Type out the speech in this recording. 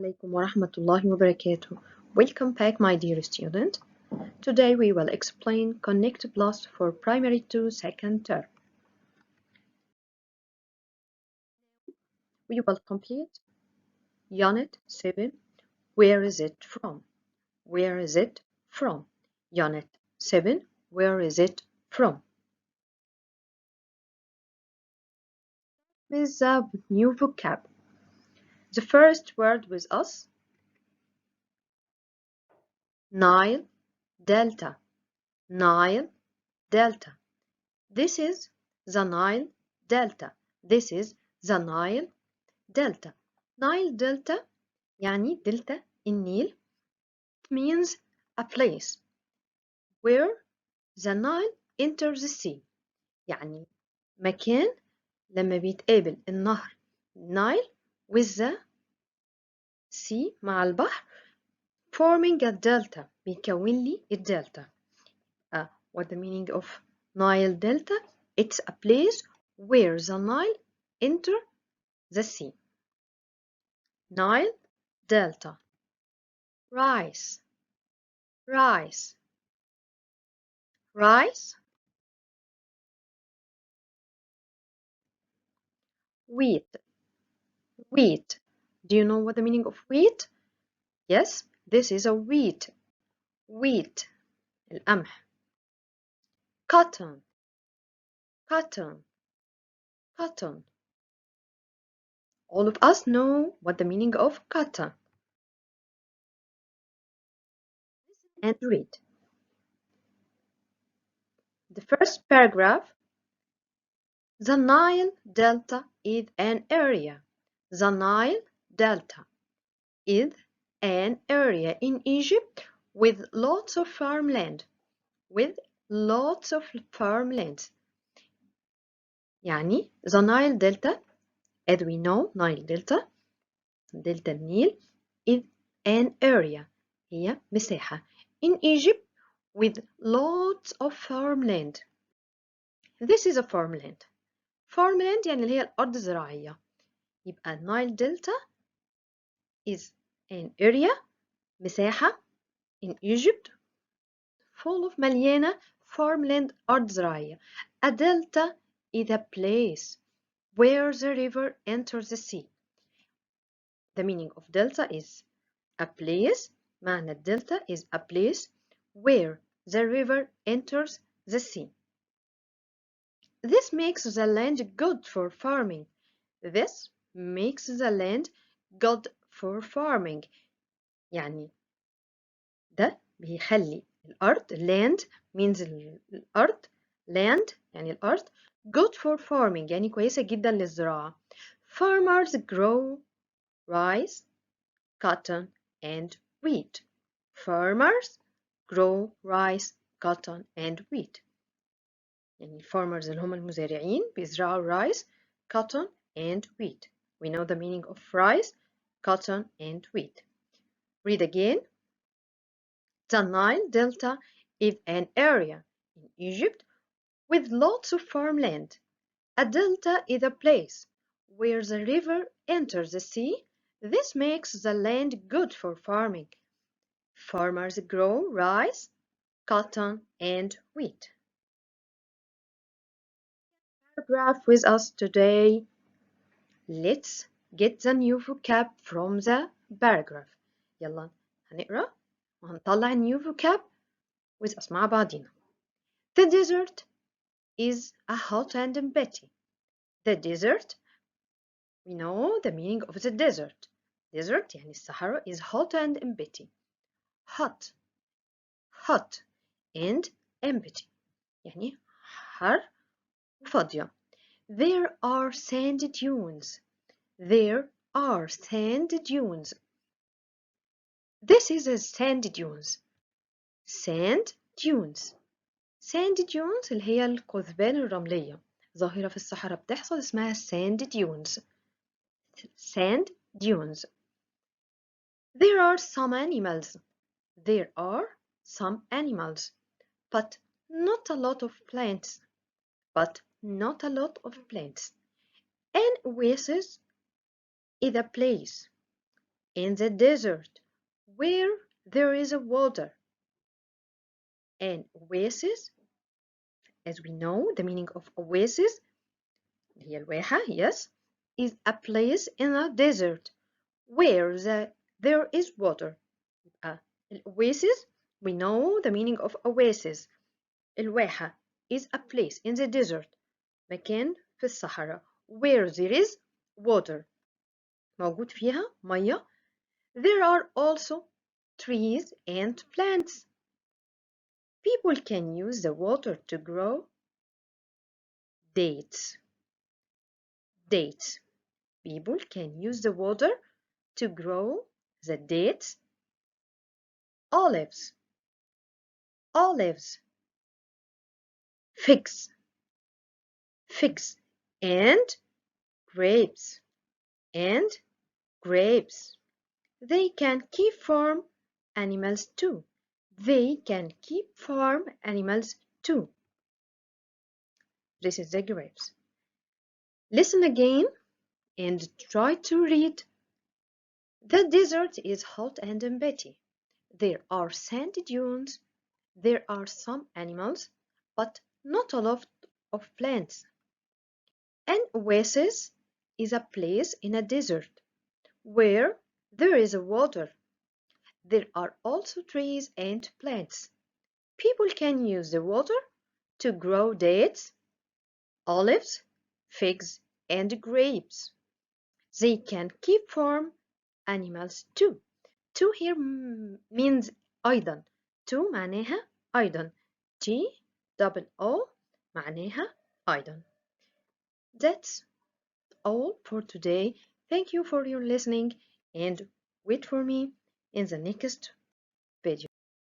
Alaikum wa rahmatullahi wa barakatuh. Welcome back, my dear student. Today we will explain Connect Plus for Primary 2 second term. We will complete Unit 7. Where is it from? Where is it from? Unit 7. Where is it from? With a new vocab. The first word with us, Nile Delta. Nile Delta. This is the Nile Delta. This is the Nile Delta. Nile Delta يعني دلتا النيل. It means a place where the Nile enters the sea. يعني مكان لما بيتقابل النهر Nile with the sea مع البحر forming a delta بيكون لي الدلتا. What the meaning of Nile Delta? It's a place where the Nile enter the sea. Nile Delta. Rice, rice, rice. Wheat, wheat. Do you know what the meaning of wheat? Yes, this is a wheat. Wheat, القمح. Cotton, cotton, cotton. All of us know what the meaning of cotton. And read. The first paragraph. The Nile Delta is an area. The Nile Delta is an area in Egypt with lots of farmland. With lots of farmlands. يعني the Nile Delta, as we know, Nile Delta, دلتا النيل, is an area, هي مساحة, in Egypt with lots of farmland. This is a farmland. Farmland يعني اللي هي الأرض الزراعية. يبقى Nile Delta is an area, مساحة, in Egypt, full of مليانة farmland, أرض زراعية. A delta is a place where the river enters the sea. The meaning of delta is a place. معنى delta is a place where the river enters the sea. This makes the land good for farming. This makes the land good for farming. يعني ده بيخلي الأرض land means الأرض land يعني الأرض good for farming يعني كويسة جدا للزراعة. Farmers grow rice, cotton and wheat. Farmers grow rice, cotton and wheat. يعني farmers اللي هم المزارعين بيزرعوا rice, cotton and wheat. We know the meaning of rice, cotton and wheat. Read again. The Nile Delta is an area in Egypt with lots of farmland. A delta is a place where the river enters the sea. This makes the land good for farming. Farmers grow rice, cotton, and wheat. Paragraph with us today. Let's get the new vocab from the paragraph. يلا هنقرأ وهنطلع new vocab with us مع بعضينا. The desert is a hot and empty. The desert, we know the meaning of the desert. Desert يعني الصحراء is hot and empty. Hot, hot and empty يعني حر وفاضية. There are sand dunes. There are sand dunes. This is a sand dunes. Sand dunes. Sand dunes اللي هي القضبان الرملية. ظاهرة في الصحراء بتحصل اسمها sand dunes. Sand dunes. There are some animals. There are some animals, but not a lot of plants. But not a lot of plants. An oasis is a place in the desert where there is a water. An oasis, as we know, the meaning of oasis, هي الواحة, yes, is a place in a desert where there is water. الأواسيس, we know the meaning of oasis. الواحة is a place in the desert, مكان في الصحراء, where there is water, موجود فيها مية. There are also trees and plants. People can use the water to grow dates. Dates. People can use the water to grow the dates. Olives. Olives. Figs. Figs. And grapes. And grapes. They can keep farm animals too. They can keep farm animals too. This is the grapes. Listen again and try to read. The desert is hot and empty. There are sand dunes. There are some animals, but not a lot of plants. An oasis is a place in a desert where there is water. There are also trees and plants. People can use the water to grow dates, olives, figs, and grapes. They can keep farm animals too. To here means أيضا. To معناها أيضا. T double O معناها أيضا. That's all for today. Thank you for your listening and wait for me in the next